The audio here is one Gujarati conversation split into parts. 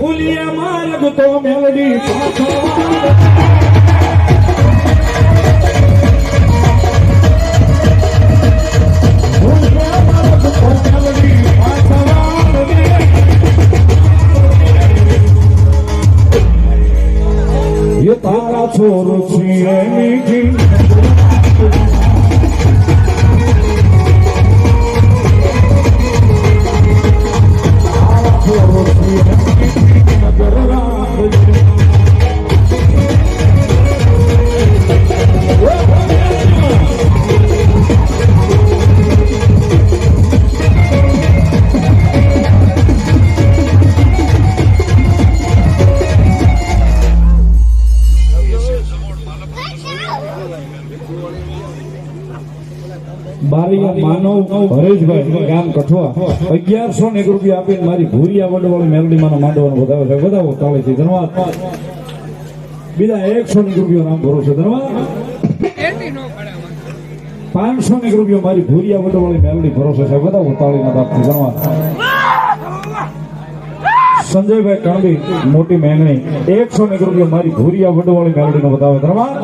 ભૂલીએ માર્ગ તો મેલડી પાછળ તારા છોરો છીએ મીઠી તારા છોરો છીએ નગર રાખજે માનવ હરેશભાઈ ગામ કઠવા 1101 રૂપિયા આપીને મારી ભૂરિયા વડવાળી મેલડીમાં માંડવાનું વધાવે છે. વધાવો તાળીથી ધન્યવાદ. બીજા 101 રૂપિયા નામ ભરો છે. ધન્યવાદ. 501 રૂપિયા મારી ભૂરિયા વડવાળી મેલડી ભરોસે છે. વધાવો તાળીના તાપથી. ધન્યવાદ. સંજયભાઈ કાંબી મોટી મેંગણી 101 રૂપિયા મારી ભૂરિયા વડવાળી મેલડીનો વધાવે. ધન્યવાદ.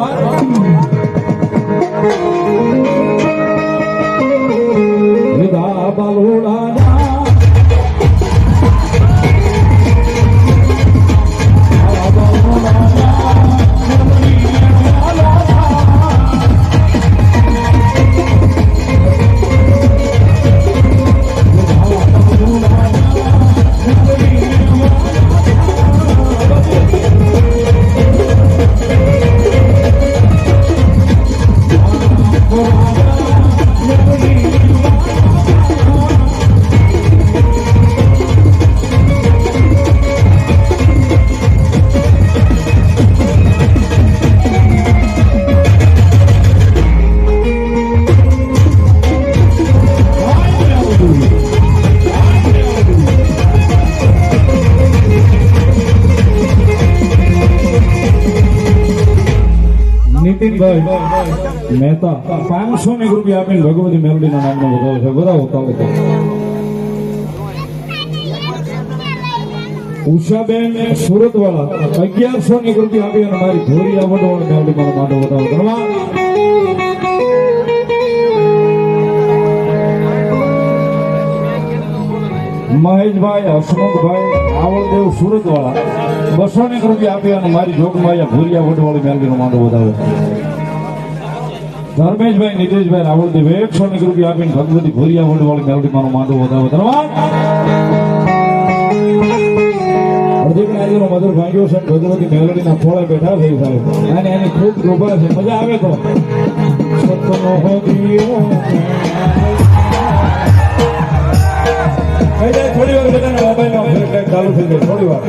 નીતિનભાઈ મહેતા 501 રૂપિયા આપીને ભગવતી મેલડીના નામનો વધાવો છે. વધાવો તાળીથી. ઉષાબેન સુરતવાળા 1101 રૂપિયા આપી અને મારી ભોરિયા વડવાળી મેલડીમાં માંડો વધાવો. ધન્યવાદ. મહેશભાઈ હસમુખભાઈ આવળદેવ સુરતવાળા 201 રૂપિયા આપી અને મારી જોગમાયા ભૂરિયા વડવાળી મેલડીનો માંડો વધાવે. ધર્મેશભાઈ નિતેશભાઈ રાવળદેવ 101 રૂપિયા આપીને ભગવતી ભૂરિયા વડવાળી મેલડીમાં માંડો વધાવે. ધન્યવાદ. મધુર ભાગ્યો છે. ભગવતી મેલડીના ખોળે બેઠા થઈ સાહેબ અને એની ખૂબ કૃપા છે. મજા આવે તો સતનો હોદિયો થોડી વાર બધાને મોબાઈલમાં ચાલુ થઈ જાય. થોડી વાર